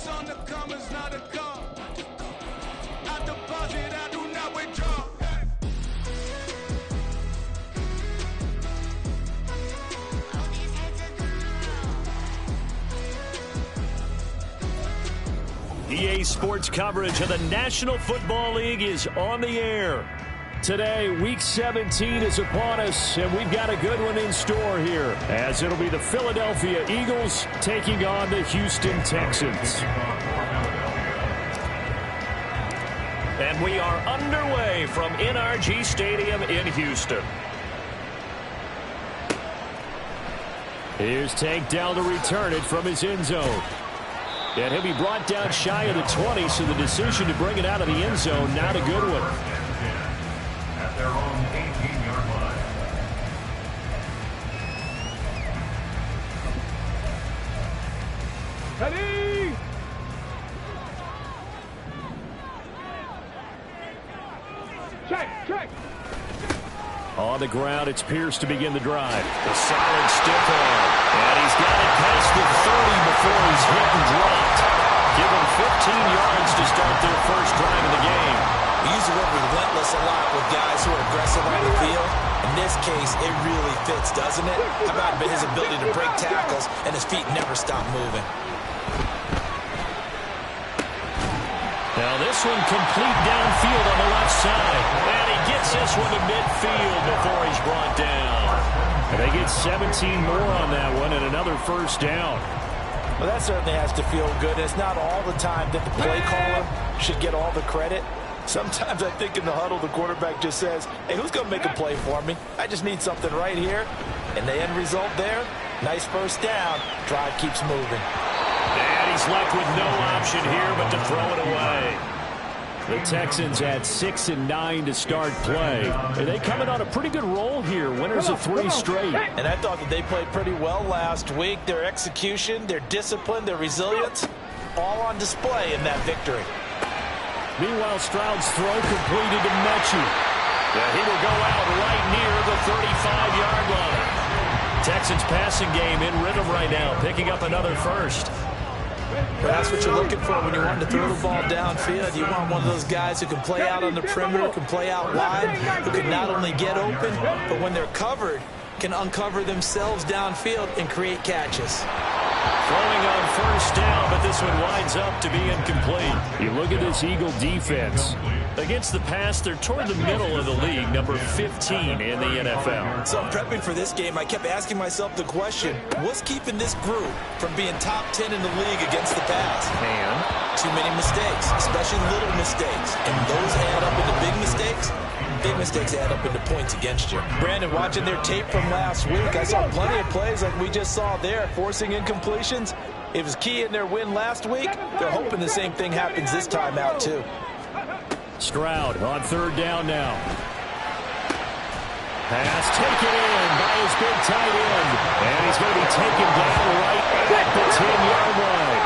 What's on the come is not a come. I deposit, I do not withdraw. EA Sports coverage of the National Football League is on the air. Today, Week 17 is upon us, and we've got a good one in store here, as it'll be the Philadelphia Eagles taking on the Houston Texans. And we are underway from NRG Stadium in Houston. Here's Tank down to return it from his end zone. And he'll be brought down shy of the 20, so the decision to bring it out of the end zone, not a good one. At their own 18-yard line. Ready! Check! On the ground, it's Pierce to begin the drive. A solid stiff arm. And he's got it past the 30 before he's hit and dropped. Give him 15 yards to start their first drive of the game. We use the word relentless a lot with guys who are aggressive on the field. In this case, it really fits, doesn't it? How about his ability to break tackles and his feet never stop moving? Now this one complete downfield on the left side. And he gets this one to midfield before he's brought down. And they get 17 more on that one and another first down. Well, that certainly has to feel good. It's not all the time that the play caller should get all the credit. Sometimes I think in the huddle, the quarterback just says, hey, who's going to make a play for me? I just need something right here. And the end result there, nice first down. Drive keeps moving. And he's left with no option here but to throw it away. The Texans had 6 and 9 to start play. And they come in on a pretty good roll here. Winners of 3 straight. And I thought that they played pretty well last week. Their execution, their discipline, their resilience, all on display in that victory. Meanwhile, Stroud's throw completed to Mechie. Yeah, he will go out right near the 35-yard line. Texans passing game in rhythm right now, picking up another first. But that's what you're looking for when you want to throw the ball downfield. You want one of those guys who can play out on the perimeter, can play out wide, who can not only get open, but when they're covered, can uncover themselves downfield and create catches. Throwing on first down, but this one winds up to be incomplete. You look at this Eagle defense. Against the pass, they're toward the middle of the league, number 15 in the NFL. So prepping for this game, I kept asking myself the question, what's keeping this group from being top 10 in the league against the pass? And too many mistakes, especially little mistakes. And those add up into big mistakes. Big mistakes add up into points against you. Brandon, watching their tape from last week, I saw plenty of plays like we just saw there, forcing incompletions. It was key in their win last week. They're hoping the same thing happens this time out, too. Stroud on third down now. Pass taken in by his big tight end. And he's going to be taken down right at the 10-yard line.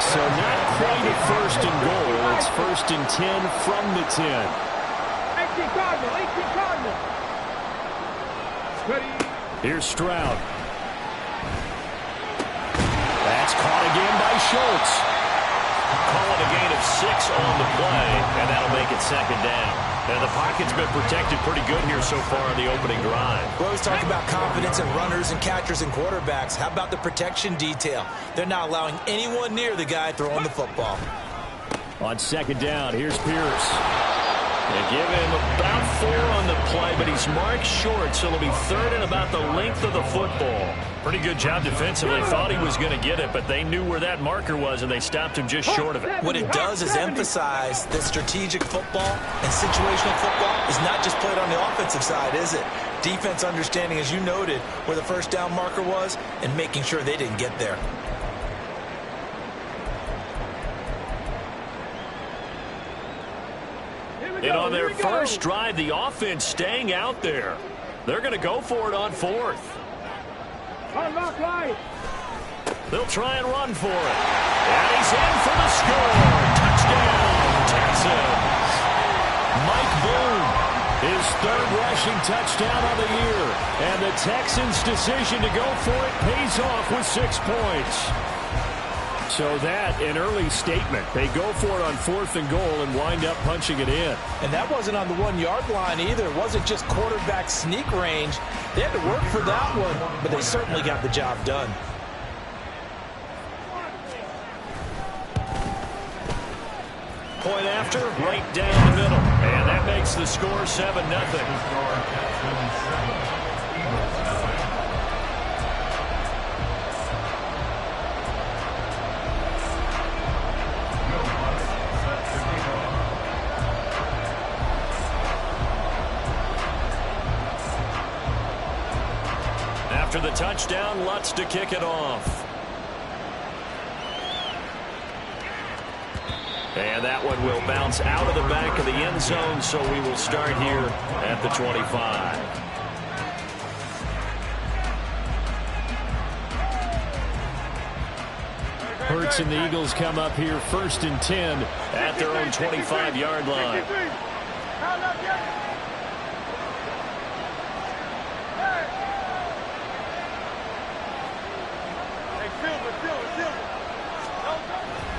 So not quite a first and goal. It's first and 10 from the 10. 18 Cardinal. Ready. Here's Stroud. That's caught again by Schultz. Calling a gain of 6 on the play, and that'll make it second down. And the pocket's been protected pretty good here so far in the opening drive. We always talk about confidence in runners and catchers and quarterbacks. How about the protection detail? They're not allowing anyone near the guy throwing the football. On second down, here's Pierce. They give him about 4 on the play, but he's marked short, so it'll be third and about the length of the football. Pretty good job defensively. Thought he was going to get it, but they knew where that marker was, and they stopped him just short of it. What it does is emphasize that strategic football and situational football is not just played on the offensive side, is it? Defense understanding, as you noted, where the first down marker was and making sure they didn't get there. And on their first drive, the offense staying out there. They're going to go for it on fourth. They'll try and run for it. And he's in for the score. Touchdown, Texans. Mike Boone, his third rushing touchdown of the year. And the Texans' decision to go for it pays off with 6 points. So that, an early statement. They go for it on 4th and goal and wind up punching it in. And that wasn't on the 1-yard line either. It wasn't just quarterback sneak range. They had to work for that one, but they certainly got the job done. Point after, right down the middle. And that makes the score 7-0. After the touchdown, Lutz to kick it off. And that one will bounce out of the back of the end zone, so we will start here at the 25. Hurts and the Eagles come up here 1st and 10 at their own 25-yard line.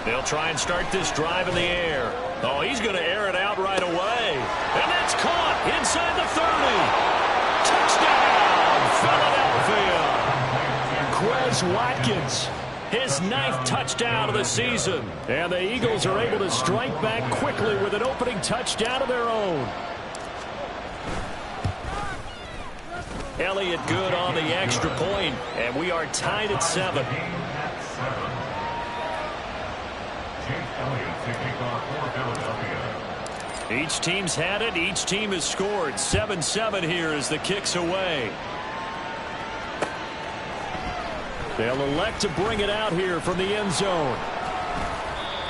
They'll try and start this drive in the air. Oh, he's going to air it out right away. And that's caught inside the 30. Touchdown, Philadelphia. Quez Watkins, his 9th touchdown of the season. And the Eagles are able to strike back quickly with an opening touchdown of their own. Elliott good on the extra point, and we are tied at 7. Each team's had it. Each team has scored. 7-7 here as the kick's away. They'll elect to bring it out here from the end zone.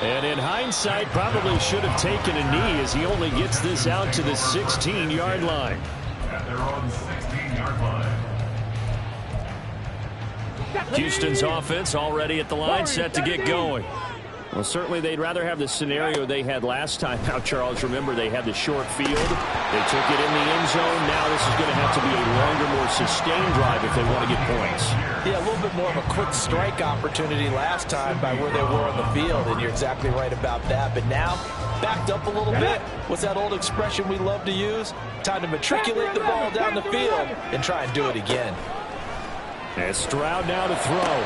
And in hindsight, probably should have taken a knee as he only gets this out to the 16-yard line. At their own 16-yard line. Houston's offense already at the line, set to get going. Well, certainly they'd rather have the scenario they had last time out, Charles. Remember, they had the short field. They took it in the end zone. Now this is going to have to be a longer, more sustained drive if they want to get points. Yeah, a little bit more of a quick strike opportunity last time by where they were on the field, and you're exactly right about that. But now, backed up a little bit. What's that old expression we love to use? Time to matriculate the ball down the field and try and do it again. And Stroud now to throw.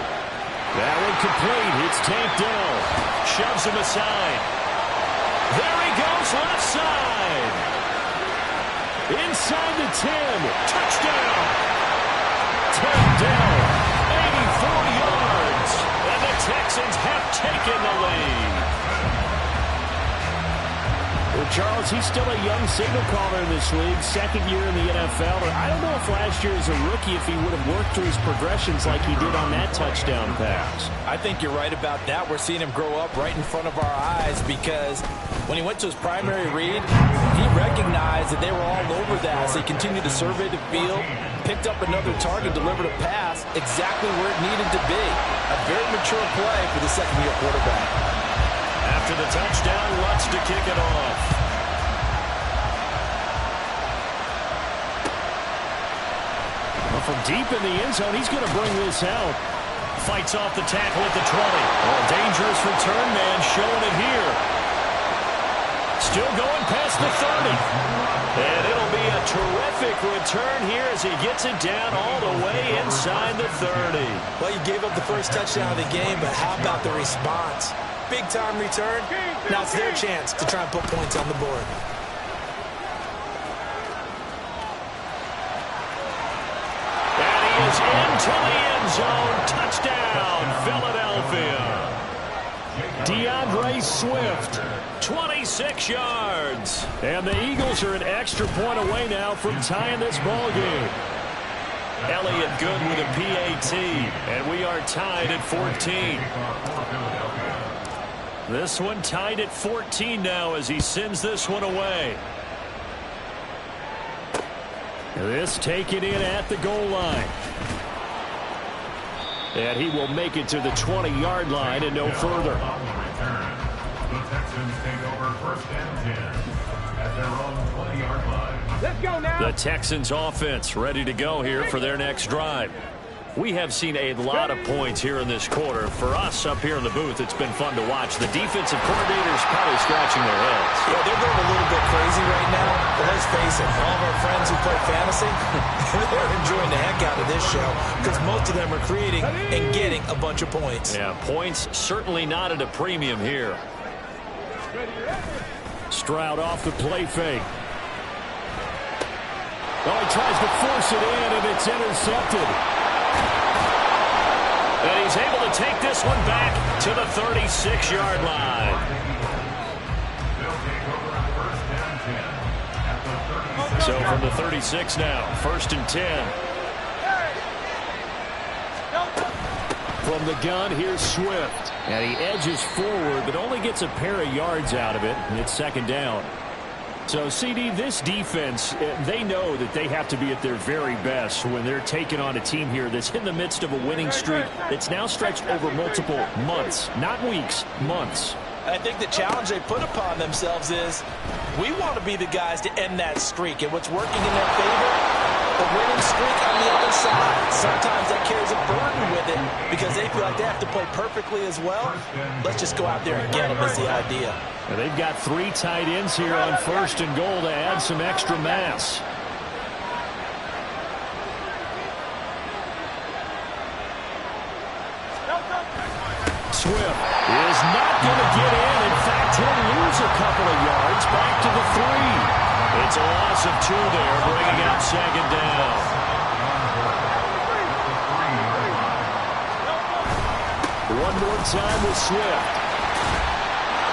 That one complete. It's Tank Dell. Shoves him aside. There he goes, left side. Inside the 10. Touchdown. Tank Dell, 84 yards. And the Texans have taken the lead. Well, Charles, he's still a young signal caller in this league, 2nd year in the NFL. But I don't know if last year as a rookie, if he would have worked through his progressions like he did on that touchdown pass. I think you're right about that. We're seeing him grow up right in front of our eyes because when he went to his primary read, he recognized that they were all over that as he continued to survey the field, picked up another target, delivered a pass exactly where it needed to be. A very mature play for the 2nd-year quarterback. After the touchdown, Lutz to kick it off. Well, from deep in the end zone, he's going to bring this out. Fights off the tackle at the 20. Oh, dangerous return man showing it here. Still going past the 30. And it'll be a terrific return here as he gets it down all the way inside the 30. Well, you gave up the first touchdown of the game, but how about the response? Big-time return. Now it's their chance to try and put points on the board. And he is into the end zone. Touchdown, Philadelphia. DeAndre Swift, 26 yards. And the Eagles are an extra point away now from tying this ball game. Elliott good with a PAT, and we are tied at 14. This one tied at 14 now as he sends this one away. This taken in at the goal line. And he will make it to the 20-yard line and no further. The Texans take over 1st and 10 at their own 20-yard line. Let's go now. The Texans offense ready to go here for their next drive. We have seen a lot of points here in this quarter. For us up here in the booth, it's been fun to watch. The defensive coordinators probably scratching their heads. Yeah, they're going a little bit crazy right now. But let's face it, all of our friends who play fantasy, they're enjoying the heck out of this show because most of them are creating and getting a bunch of points. Yeah, points certainly not at a premium here. Stroud off the play fake. Oh, he tries to force it in, and it's intercepted. And he's able to take this one back to the 36-yard line. So from the 36 now, 1st and 10. From the gun, here's Swift. And he edges forward, but only gets a pair of yards out of it, and it's 2nd down. So, CD, this defense, they know that they have to be at their very best when they're taking on a team here that's in the midst of a winning streak that's now stretched over multiple months, not weeks, months. I think the challenge they put upon themselves is we want to be the guys to end that streak. And what's working in their favor, the winning streak on the other side. Sometimes that carries a burden with it because they feel like they have to play perfectly as well. Let's just go out there and get them is the idea. And they've got 3 tight ends here on 1st and goal to add some extra mass. Swift is not going to get in. In fact, he'll lose a couple of yards back to the 3. It's a loss of 2 there, bringing out 2nd down. One more time with Swift.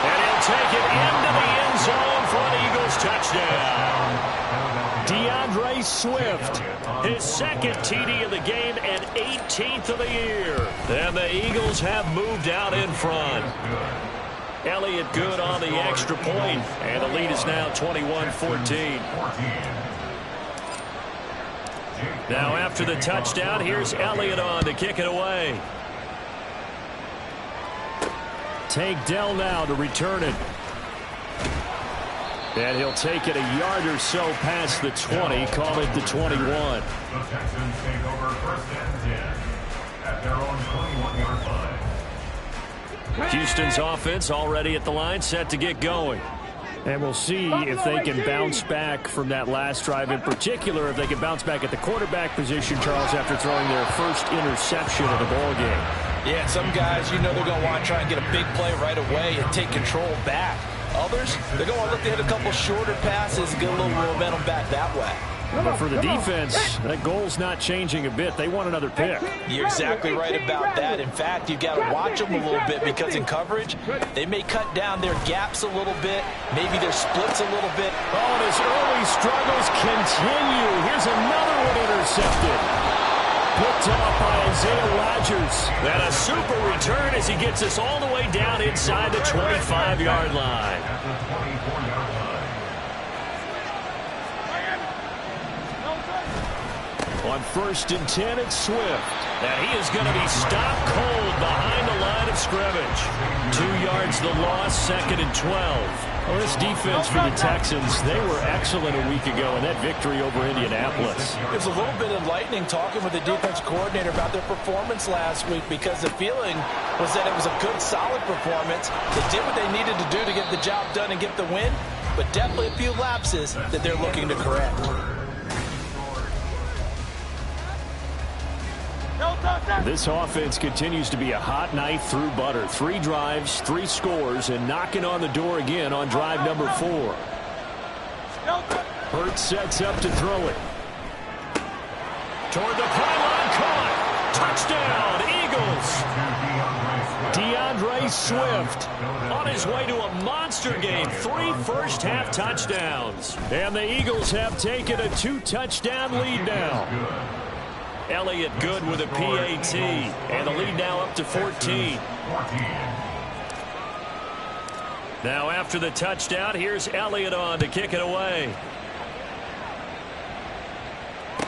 And he'll take it into the end zone for an Eagles touchdown. DeAndre Swift, his 2nd TD of the game and 18th of the year. And the Eagles have moved out in front. Elliott good on the extra point, and the lead is now 21-14. Now after the touchdown, here's Elliott on to kick it away. Tank Dell now to return it. And he'll take it a yard or so past the 20, call it the 21. The Texans take over 1st and 10 at their own 21-yard line. Houston's offense already at the line, set to get going. And we'll see if they can bounce back from that last drive. In particular, if they can bounce back at the quarterback position, Charles, after throwing their first interception of the ball game. Yeah, some guys, you know they're going to want to try and get a big play right away and take control back. Others, they're going to look to hit a couple shorter passes and get a little momentum back that way. But for the defense, that goal's not changing a bit. They want another pick. You're exactly right about that. In fact, you've got to watch them a little bit because in coverage, they may cut down their gaps a little bit, maybe their splits a little bit. Oh, and his early struggles continue. Here's another one intercepted. Picked off by Isaiah Rodgers. And a super return as he gets us all the way down inside the 25-yard line. On 1st and 10, it's Swift. And he is going to be stopped cold behind the line of scrimmage. 2 yards the loss, 2nd and 12. Well, this defense for the Texans, they were excellent a week ago in that victory over Indianapolis. It was a little bit enlightening talking with the defense coordinator about their performance last week because the feeling was that it was a good, solid performance. They did what they needed to do to get the job done and get the win, but definitely a few lapses that they're looking to correct. This offense continues to be a hot knife through butter. 3 drives, 3 scores, and knocking on the door again on drive number 4. Hurts sets up to throw it. Toward the pylon, caught. Touchdown, Eagles. DeAndre Swift on his way to a monster game. 3 first-half touchdowns. And the Eagles have taken a 2-touchdown lead now. Elliott good with a PAT, and the lead now up to 14. Now after the touchdown, here's Elliott on to kick it away.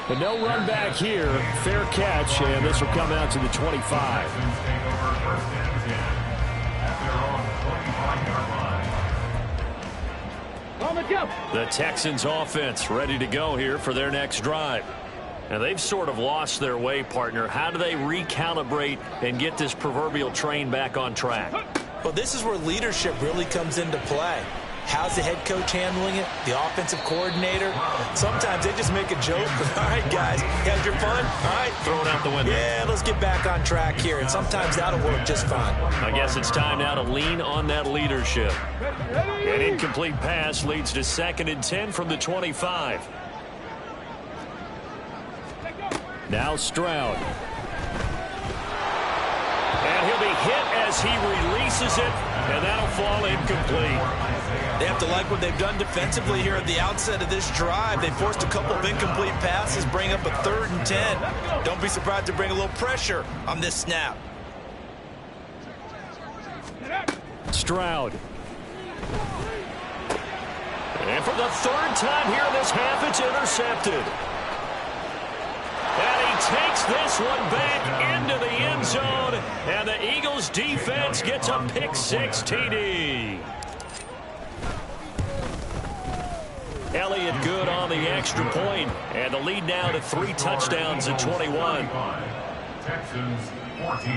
But no run back here. Fair catch, and this will come out to the 25. The Texans offense ready to go here for their next drive. And they've sort of lost their way, partner. How do they recalibrate and get this proverbial train back on track? Well, this is where leadership really comes into play. How's the head coach handling it? The offensive coordinator? Sometimes they just make a joke. All right, guys, you had your fun? All right. Throw it out the window. Yeah, let's get back on track here. And sometimes that'll work just fine. I guess it's time now to lean on that leadership. An incomplete pass leads to 2nd and 10 from the 25. Now Stroud. And he'll be hit as he releases it, and that'll fall incomplete. They have to like what they've done defensively here at the outset of this drive. They forced a couple of incomplete passes, bring up a 3rd and 10. Don't be surprised to bring a little pressure on this snap. Stroud. And for the 3rd time here in this half, it's intercepted. And he takes this one back into the end zone, and the Eagles defense gets a pick-6 TD. Elliott good on the extra point, and the lead now to 3 touchdowns at 21. Texans 14.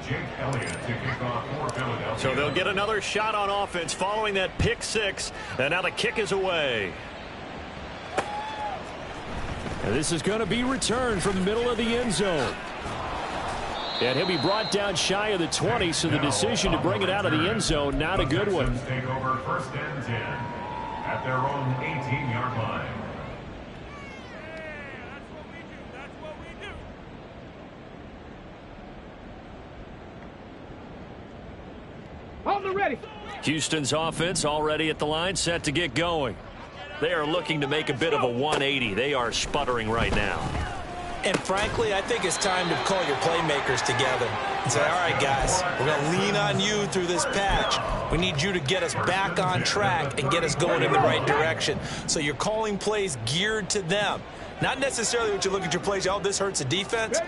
Jake Elliott to kick off for Philadelphia. So they'll get another shot on offense following that pick-6, and now the kick is away. And this is going to be returned from the middle of the end zone. And he'll be brought down shy of the 20, so the decision to bring it out of the end zone, not a good one. Texans take over 1st and 10 at their own 18-yard line. That's what we do. Hold the ready. Houston's offense already at the line, set to get going. They are looking to make a bit of a 180. They are sputtering right now. And frankly, I think it's time to call your playmakers together and say, all right, guys, we're going to lean on you through this patch. We need you to get us back on track and get us going in the right direction. So you're calling plays geared to them. Not necessarily what you look at your plays, oh, this hurts the defense.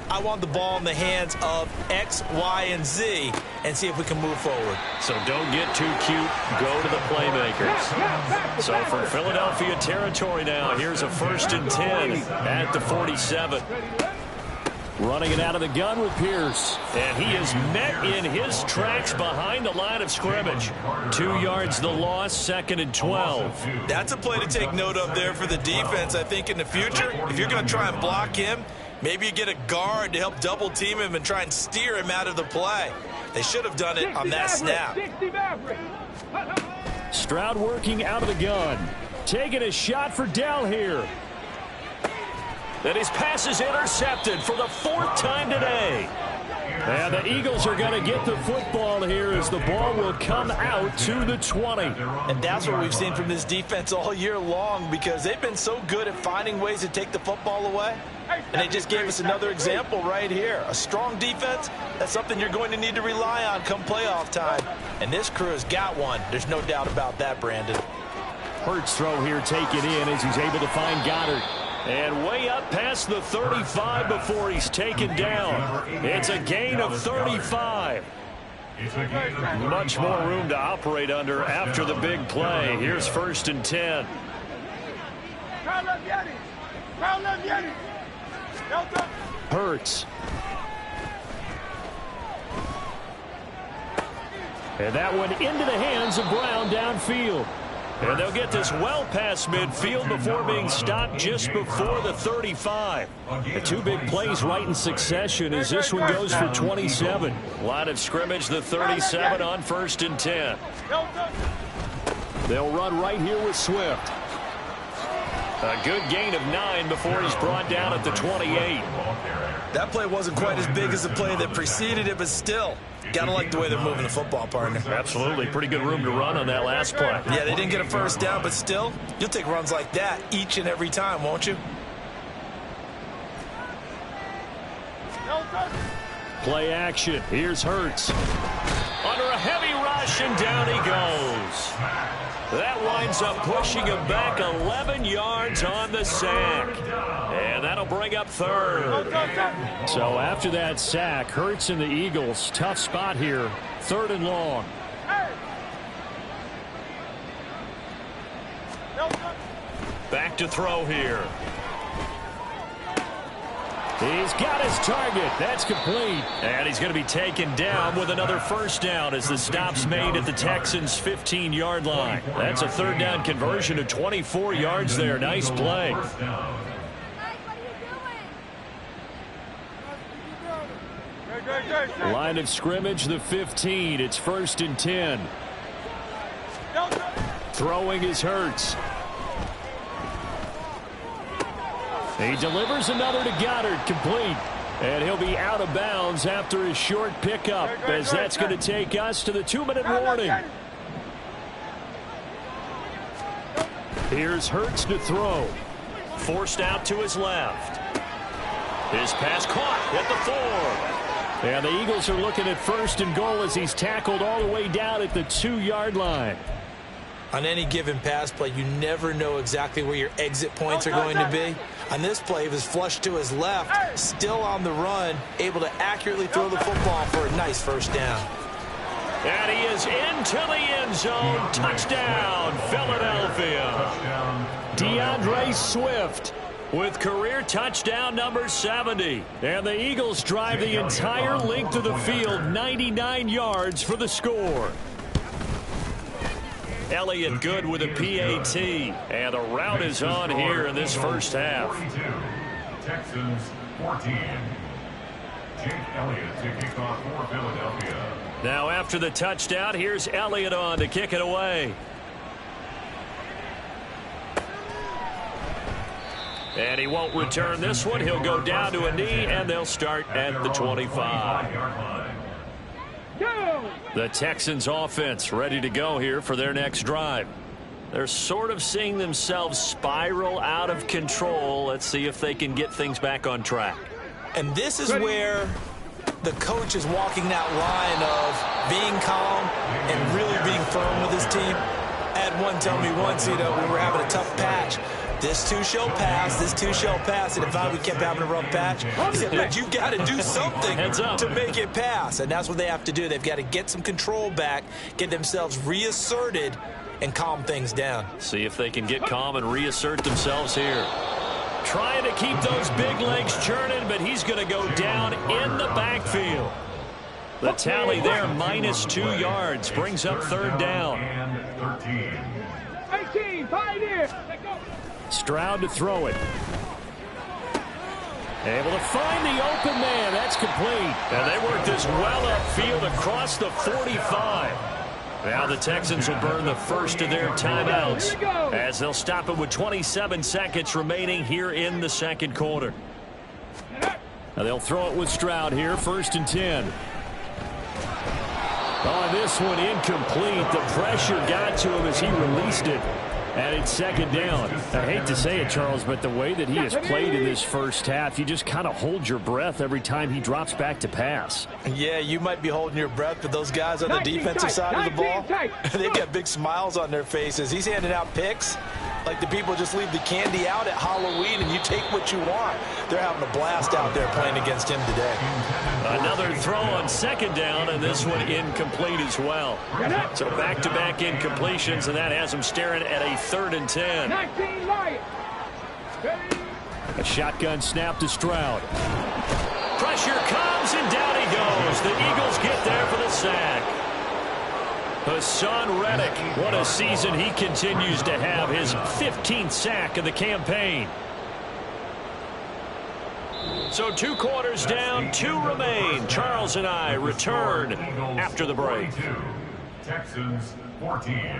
I want the ball in the hands of X, Y, and Z and see if we can move forward. So don't get too cute. Go to the playmakers. So from Philadelphia territory now, here's a 1st and 10 at the 47. Running it out of the gun with Pierce. And he is met in his tracks behind the line of scrimmage. 2 yards the loss, 2nd and 12. That's a play to take note of there for the defense. I think in the future, if you're going to try and block him, maybe you get a guard to help double team him and try and steer him out of the play. They should have done it on that snap. Stroud working out of the gun. Taking a shot for Dell here. And his pass is intercepted for the 4th time today. And the Eagles are going to get the football here as the ball will come out to the 20. And that's what we've seen from this defense all year long, because they've been so good at finding ways to take the football away. And they just gave us another example right here. A strong defense, that's something you're going to need to rely on come playoff time. And this crew has got one. There's no doubt about that, Brandon. Hurts throw here taken in as he's able to find Goddard. And way up past the 35 before he's taken down. It's a gain of 35. Much more room to operate under after the big play. Here's 1st and 10. Hurts. And that one into the hands of Brown downfield. And they'll get this well past midfield before being stopped just before the 35. The 2 big plays right in succession as this one goes for 27. Line of scrimmage, the 37 on 1st and 10. They'll run right here with Swift. A good gain of 9 before he's brought down at the 28. That play wasn't quite as big as the play that preceded it, but still, got to like the way they're moving the football, partner. Absolutely. Pretty good room to run on that last play. Yeah, they didn't get a 1st down, but still, you'll take runs like that each and every time, won't you? Play action. Here's Hurts. Under a heavy rush, and down he goes. That winds up pushing him back 11 yards on the sack. And that'll bring up 3rd. So after that sack, Hurts and the Eagles, tough spot here. 3rd and long. Back to throw here. He's got his target. That's complete. And he's going to be taken down with another first down as the stop's made at the Texans' 15-yard line. That's a third down conversion of 24 yards there. Nice play. Line of scrimmage, the 15. It's 1st and 10. Throwing is Hurts. He delivers another to Goddard, complete. And he'll be out of bounds after his short pickup, as that's going to take us to the 2-minute warning. Here's Hurts to throw. Forced out to his left. His pass caught at the 4. And the Eagles are looking at 1st and goal as he's tackled all the way down at the 2-yard line. On any given pass play, you never know exactly where your exit points are going to be. On this play, he was flushed to his left, still on the run, able to accurately throw the football for a nice first down. And he is into the end zone. Touchdown, Philadelphia. DeAndre Swift with career touchdown number 70. And the Eagles drive the entire length of the field, 99 yards for the score. Elliott good with a PAT. And the route is on here in this first half. Texans 14. Jake Elliott to kick off for Philadelphia. Now after the touchdown, here's Elliott on to kick it away. And he won't return this one. He'll go down to a knee, and they'll start at the 25. The Texans offense ready to go here for their next drive. They're sort of seeing themselves spiral out of control. Let's see if they can get things back on track. And this is where the coach is walking that line of being calm and really being firm with his team. I had one tell me once, we were having a tough patch. This too shall pass, this too shall pass. And if we kept having a rough patch, he said, but you got to do something to make it pass. And that's what they have to do. They've got to get some control back, get themselves reasserted, and calm things down. See if they can get calm and reassert themselves here. Trying to keep those big legs churning, but he's going to go down in the backfield. The tally there, -2 yards, brings up third down. 18, Pioneer. Stroud to throw it. Able to find the open man. That's complete. And they work this well upfield across the 45. Now the Texans will burn the first of their timeouts as they'll stop it with 27 seconds remaining here in the second quarter. Now they'll throw it with Stroud here, 1st and 10. On this one, incomplete. The pressure got to him as he released it. And it's 2nd down. I hate to say it, Charles, but the way that he has played in this first half, you just kind of hold your breath every time he drops back to pass. Yeah, you might be holding your breath, but those guys on the defensive side of the ball, they've got big smiles on their faces. He's handing out picks like the people just leave the candy out at Halloween and you take what you want. They're having a blast out there playing against him today. Another throw on 2nd down, and this one incomplete as well. So back-to-back incompletions, and that has him staring at a 3rd and 10. A shotgun snap to Stroud. Pressure comes, and down he goes. The Eagles get there for the sack. Hassan Reddick, what a season he continues to have. His 15th sack of the campaign. So 2 quarters down, 2 remain. Charles and I return after the break. Texans 14.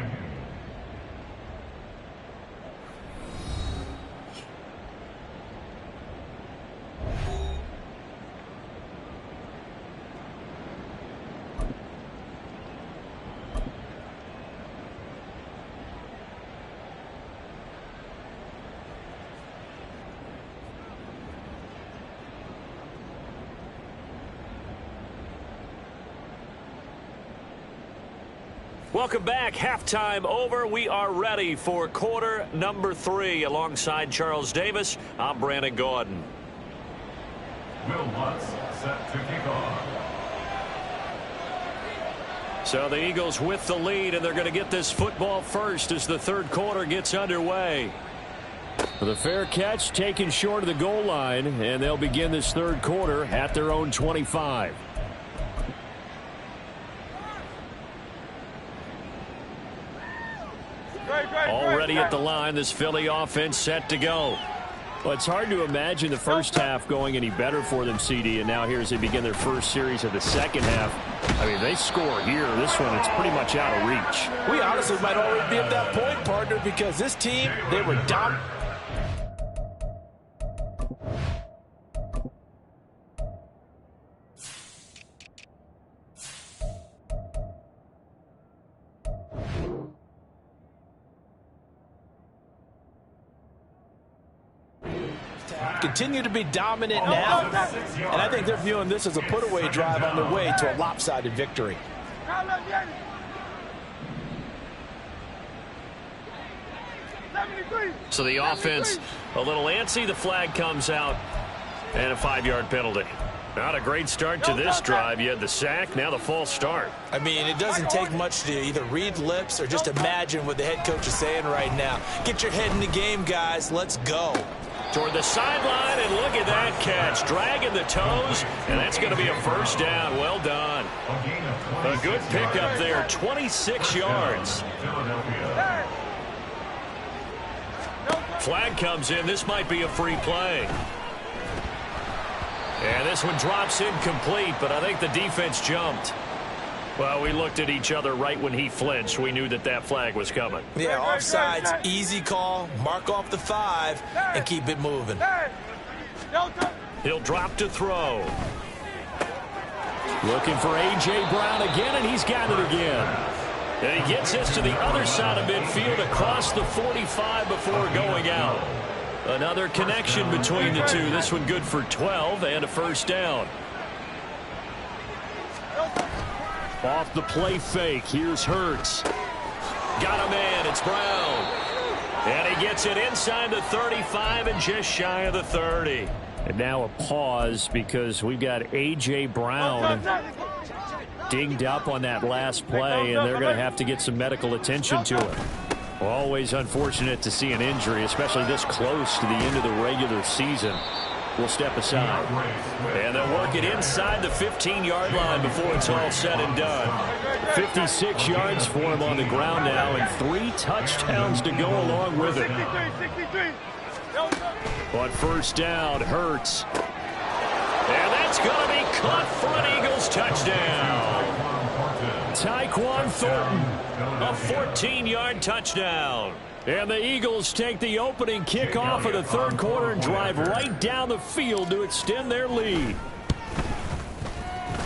Welcome back. Halftime over. We are ready for quarter number 3. Alongside Charles Davis, I'm Brandon Gordon. Will Lutz set to kick off. So the Eagles with the lead, and they're going to get this football first as the third quarter gets underway. The fair catch taken short of the goal line, and they'll begin this third quarter at their own 25. Already at the line, this Philly offense set to go. Well, it's hard to imagine the first half going any better for them, CD, and now here as they begin their first series of the second half. I mean, they score here. This one, it's pretty much out of reach. We honestly might already be at that point, partner, because this team, they were dominant. Continue to be dominant now, and I think they're viewing this as a put-away drive on their way to a lopsided victory. So the offense a little antsy. The flag comes out, and a 5-yard penalty. Not a great start to this drive. You had the sack, now the false start. I mean, it doesn't take much to either read lips or just imagine what the head coach is saying right now. Get your head in the game, guys. Let's go. Toward the sideline, and look at that catch. Dragging the toes, and that's going to be a first down. Well done. A good pickup there, 26 yards. Flag comes in. This might be a free play. And this one drops incomplete, but I think the defense jumped. Well, we looked at each other right when he flinched. We knew that that flag was coming. Yeah, offsides, easy call. Mark off the 5 and keep it moving. He'll drop to throw. Looking for A.J. Brown again, and he's got it again. And he gets this to the other side of midfield across the 45 before going out. Another connection between the two. This one good for 12 and a first down. Off the play fake, here's Hurts. Got a man, it's Brown. And he gets it inside the 35 and just shy of the 30. And now a pause because we've got A.J. Brown dinged up on that last play, and they're going to have to get some medical attention to it. Always unfortunate to see an injury, especially this close to the end of the regular season. We'll step aside. And they'll work it inside the 15-yard line before it's all said and done. 56 yards for him on the ground now, and 3 touchdowns to go along with it. On first down, Hurts. And that's going to be caught for an Eagles touchdown. Tyquan Thornton. A 14-yard touchdown. And the Eagles take the opening kickoff of the third quarter and drive right down the field to extend their lead.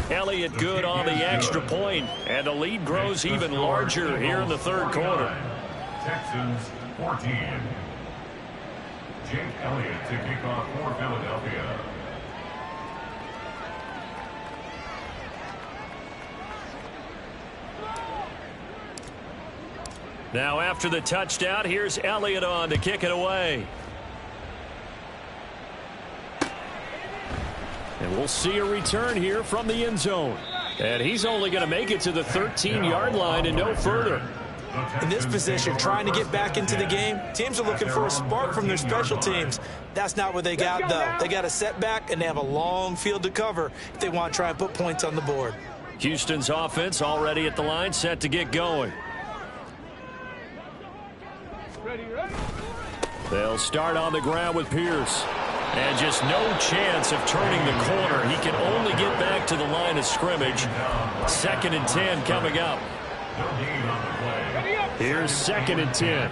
Elliott good on the extra point, and the lead grows even larger here in the third quarter. Texans 14. Jake Elliott to kick off for Philadelphia. Now after the touchdown, here's Elliott on to kick it away. And we'll see a return here from the end zone. And he's only going to make it to the 13-yard line and no further. In this position, trying to get back into the game, teams are looking for a spark from their special teams. That's not what they got, though. They got a setback, and they have a long field to cover if they want to try and put points on the board. Houston's offense already at the line, set to get going. They'll start on the ground with Pierce. And just no chance of turning the corner. He can only get back to the line of scrimmage. 2nd and 10 coming up. Here's 2nd and 10.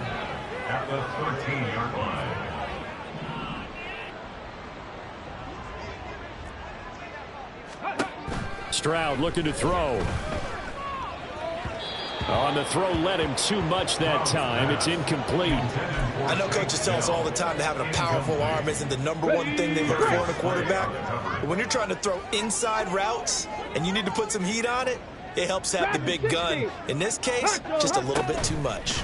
At the 13-yard line. Stroud looking to throw. On the throw, led him too much that time. It's incomplete. I know coaches tell us all the time that having a powerful arm isn't the #1 thing they look for in a quarterback. But when you're trying to throw inside routes and you need to put some heat on it, it helps have the big gun. In this case, just a little bit too much.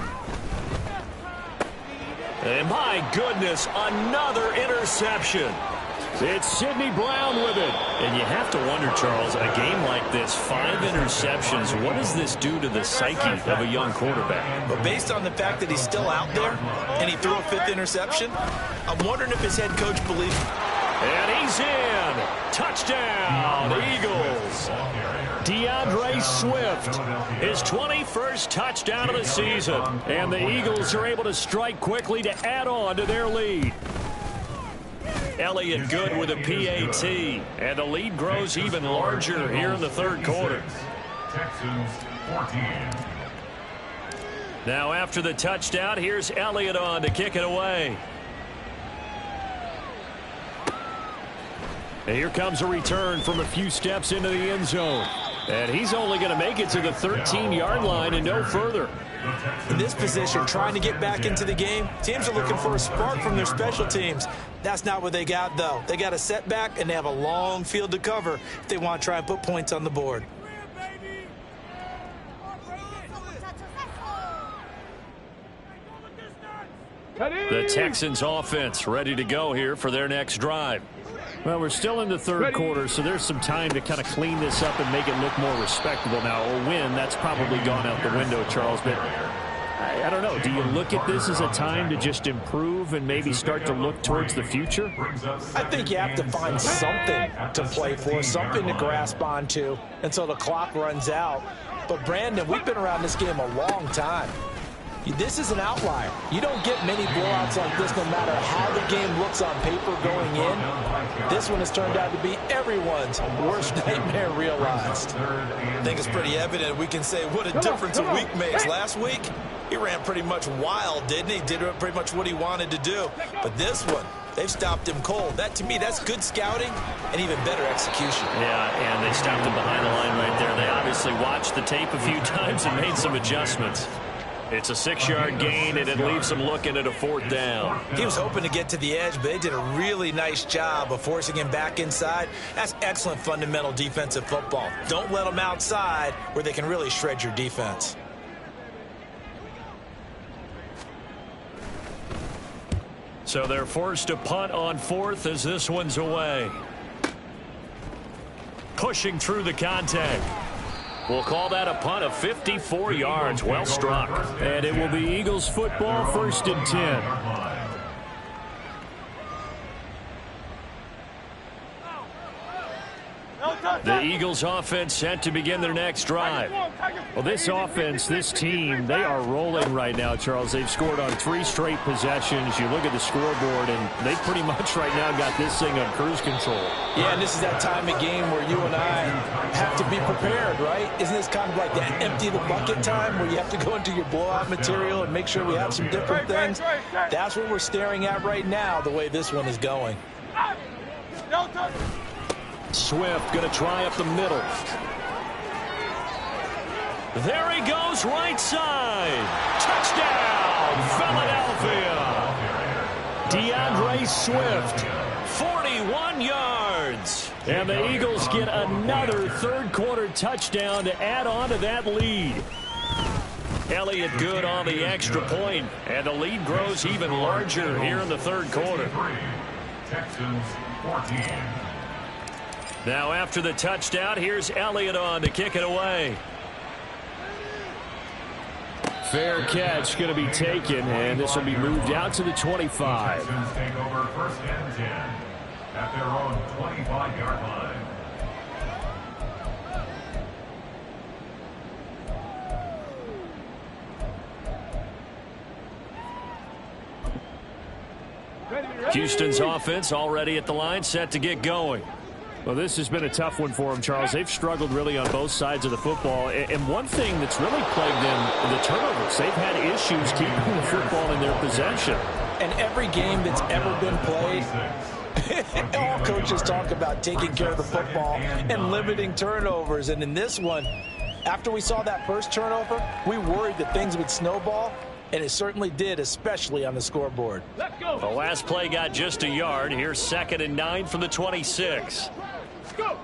And my goodness, another interception. It's Sidney Brown with it. And you have to wonder, Charles, a game like this, 5 interceptions, what does this do to the psyche of a young quarterback? But based on the fact that he's still out there and he threw a 5th interception, I'm wondering if his head coach believes. And he's in. Touchdown, Eagles. DeAndre Swift, his 21st touchdown of the season. And the Eagles are able to strike quickly to add on to their lead. Elliott good with a PAT. And the lead grows even larger here in the third quarter. Texans 14. Now after the touchdown, here's Elliott on to kick it away. And here comes a return from a few steps into the end zone. And he's only going to make it to the 13-yard line and no further. In this position, trying to get back into the game, teams are looking for a spark from their special teams. That's not what they got, though. They got a setback, and they have a long field to cover if they want to try and put points on the board. The Texans offense ready to go here for their next drive. Well, we're still in the third quarter, so there's some time to kind of clean this up and make it look more respectable. Now, a win, that's probably gone out the window, Charles, but I don't know. Do you look at this as a time to just improve and maybe start to look towards the future? I think you have to find something to play for, something to grasp onto until the clock runs out. But, Brandon, we've been around this game a long time. This is an outlier. You don't get many blowouts like this no matter how the game looks on paper going in. This one has turned out to be everyone's worst nightmare realized. I think it's pretty evident. We can say what a difference a week makes. Last week, he ran pretty much wild, didn't he? Did pretty much what he wanted to do. But this one, they've stopped him cold. That, to me, that's good scouting and even better execution. Yeah, and they stopped him behind the line right there. They obviously watched the tape a few times and made some adjustments. It's a 6-yard gain, and it leaves him looking at a 4th down. He was hoping to get to the edge, but they did a really nice job of forcing him back inside. That's excellent fundamental defensive football. Don't let them outside where they can really shred your defense. So they're forced to punt on 4th as this one's away. Pushing through the contact. We'll call that a punt of 54 yards. Well struck. And it will be Eagles football, 1st and 10. The Eagles offense set to begin their next drive. Well, this offense, this team, they are rolling right now, Charles. They've scored on 3 straight possessions. You look at the scoreboard, and they pretty much right now got this thing on cruise control. Yeah, and this is that time of game where you and I have to be prepared, right? Isn't this kind of like that empty the bucket time where you have to go into your blowout material and make sure we have some different things? That's what we're staring at right now, the way this one is going. Swift going to try up the middle. There he goes, right side. Touchdown, Philadelphia. DeAndre Swift, 41 yards. And the Eagles get another third-quarter touchdown to add on to that lead. Elliott good on the extra point, and the lead grows even larger here in the third quarter. Texans 14. Now after the touchdown, here's Elliott on to kick it away. Fair catch going to be taken, and this will be moved out to the 25. Texans take over 1st and 10 at their own 25-yard line. Houston's offense already at the line, set to get going. Well, this has been a tough one for them, Charles. They've struggled really on both sides of the football. And one thing that's really plagued them, the turnovers. They've had issues keeping the football in their possession. And every game that's ever been played, all coaches talk about taking care of the football and limiting turnovers. And in this one, after we saw that first turnover, we worried that things would snowball. And it certainly did, especially on the scoreboard. Let's go. The last play got just a yard. Here's 2nd and 9 from the 26. Go.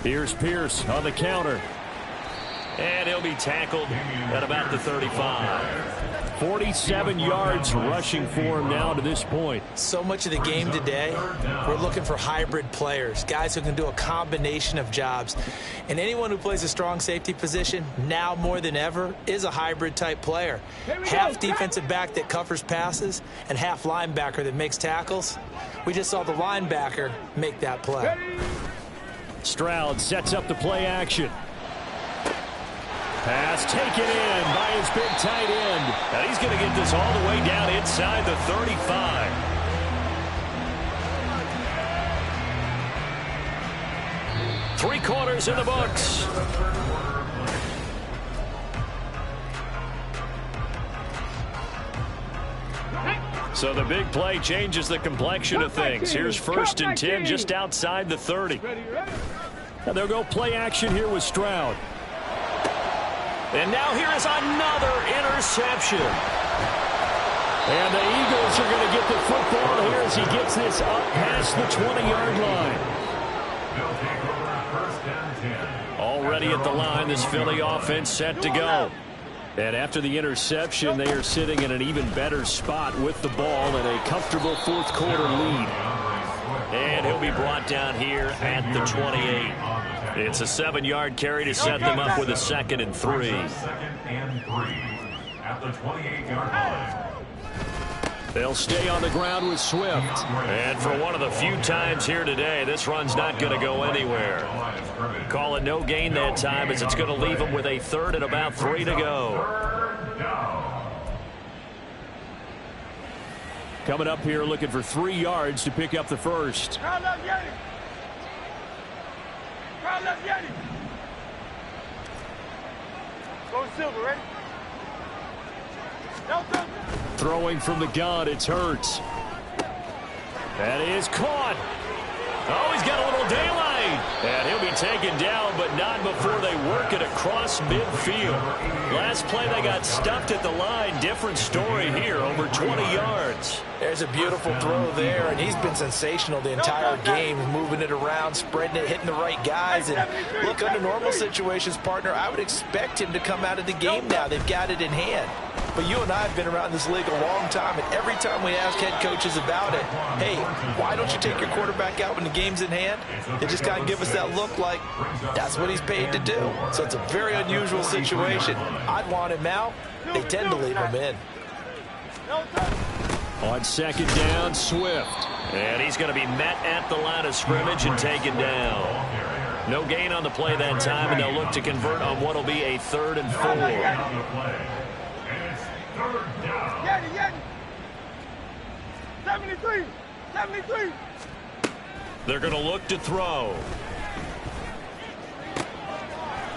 Here's Pierce on the counter. And he'll be tackled at about the 35. 47 yards rushing for him now to this point. So much of the game today, we're looking for hybrid players, guys who can do a combination of jobs. And anyone who plays a strong safety position, now more than ever, is a hybrid type player. Half defensive back that covers passes and half linebacker that makes tackles. We just saw the linebacker make that play. Stroud sets up the play action. Pass taken in by his big tight end. And he's going to get this all the way down inside the 35. Three quarters in the books. So the big play changes the complexion of things. Here's 1st and 10 just outside the 30. And they'll go play action here with Stroud. And now here is another interception. And the Eagles are going to get the football here as he gets this up past the 20-yard line. They'll take over 1st and 10. Already at the line, this Philly offense set to go. And after the interception, they are sitting in an even better spot with the ball and a comfortable fourth-quarter lead. And he'll be brought down here at the 28. It's a 7-yard carry to set them up with a 2nd and 3. 2nd and 3 at the 28-yard line. They'll stay on the ground with Swift. And for one of the few times here today, this run's not going to go anywhere. Call it no gain that time as it's going to leave them with a 3rd and about 3 to go. Coming up here looking for 3 yards to pick up the first. Crowd left Yeti. Crowd left Yeti. Go Silver, ready? Throwing from the gun, it's Hurts. That is caught. Oh, he's got a little daylight. And he'll be taken down, but not before they work it across midfield. Last play, they got stuffed at the line. Different story here, over 20 yards. There's a beautiful throw there, and he's been sensational the entire game, moving it around, spreading it, hitting the right guys. And look, under normal situations, partner, I would expect him to come out of the game now. They've got it in hand. But you and I have been around this league a long time, and every time we ask head coaches about it, hey, why don't you take your quarterback out when the game's in hand? They just kind of give us that look like that's what he's paid to do. So it's a very unusual situation. I'd want him out. They tend to leave him in. On 2nd down, Swift. And he's going to be met at the line of scrimmage and taken down. No gain on the play that time, and they'll look to convert on what will be a 3rd and 4. Yeti, Yeti. 73. 73. They're going to look to throw.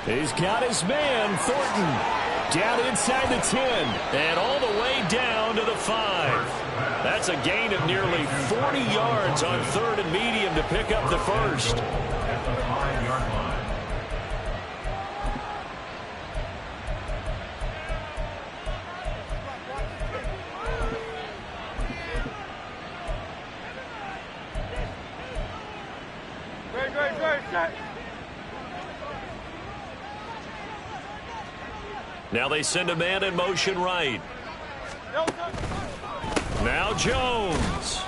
He's got his man, Thornton, down inside the 10. And all the way down to the 5. That's a gain of nearly 40 yards on 3rd and medium to pick up the first. At the 5-yard line. Now they send a man in motion right. Now Jones.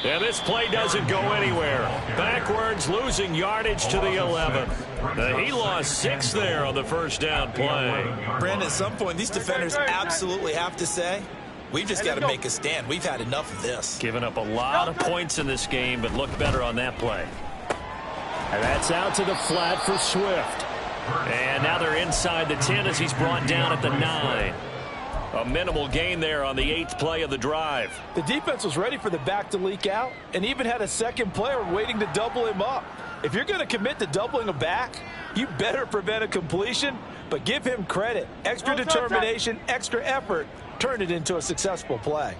And this play doesn't go anywhere. Backwards, losing yardage to the 11. He lost 6 there on the first down play. Brandon, at some point, these defenders absolutely have to say, we've just got to make a stand. We've had enough of this. Giving up a lot of points in this game, but look better on that play. And that's out to the flat for Swift. And now they're inside the 10 as he's brought down at the 9. A minimal gain there on the 8th play of the drive. The defense was ready for the back to leak out and even had a second player waiting to double him up. If you're going to commit to doubling a back, you better prevent a completion, but give him credit. Extra determination, extra effort, turn it into a successful play.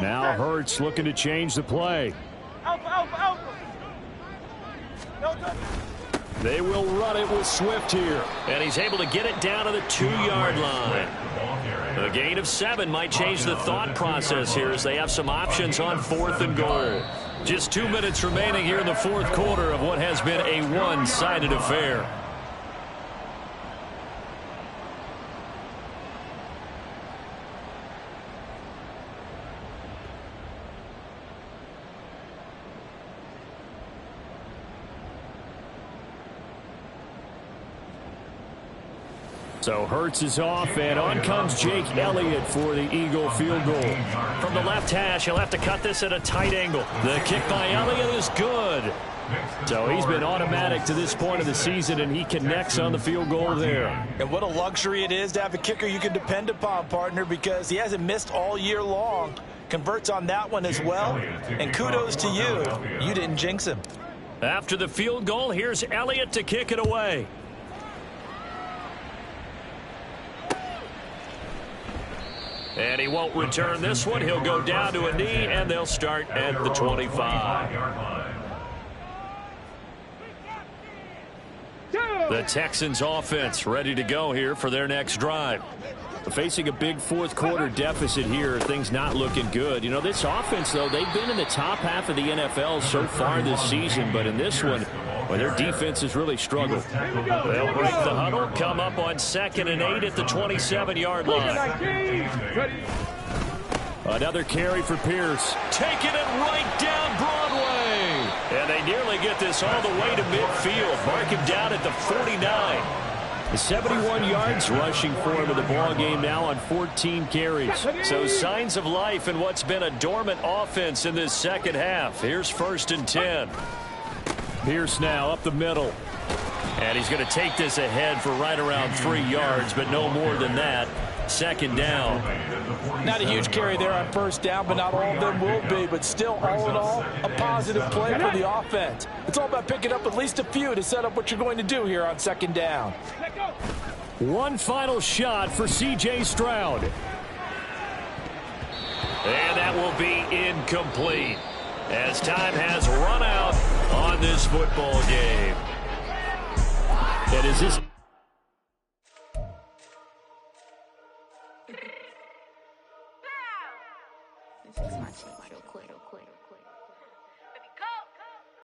Now Hurts looking to change the play. Alpha, alpha, alpha. They will run it with Swift here. And he's able to get it down to the 2-yard line. A gain of 7 might change the thought process here as they have some options on 4th and goal. Just 2 minutes remaining here in the fourth quarter of what has been a one-sided affair. So Hurts is off, and on comes Jake Elliott for the Eagle field goal. From the left hash, he'll have to cut this at a tight angle. The kick by Elliott is good. So he's been automatic to this point of the season, and he connects on the field goal there. And what a luxury it is to have a kicker you can depend upon, partner, because he hasn't missed all year long. Converts on that one as well. And kudos to you. You didn't jinx him. After the field goal, here's Elliott to kick it away. And he won't return this one. He'll go down to a knee, and they'll start at the 25. The Texans offense ready to go here for their next drive. Facing a big fourth quarter deficit here, things not looking good. You know, this offense, though, they've been in the top half of the NFL so far this season, but in this one, well, their defense has really struggled. They'll break the huddle, come up on 2nd and 8 at the 27-yard line. Another carry for Pierce. Taking it right down Broadway. And they nearly get this all the way to midfield. Mark him down at the 49. 71 yards rushing for him in the ball game now on 14 carries. So signs of life in what's been a dormant offense in this second half. Here's 1st and 10. Pierce now up the middle. And he's going to take this ahead for right around 3 yards, but no more than that. 2nd down. Not a huge carry there on 1st down, but not all of them will be. But still, all in all, a positive play for the offense. It's all about picking up at least a few to set up what you're going to do here on 2nd down. One final shot for C.J. Stroud. And that will be incomplete as time has run out on this football game. And is this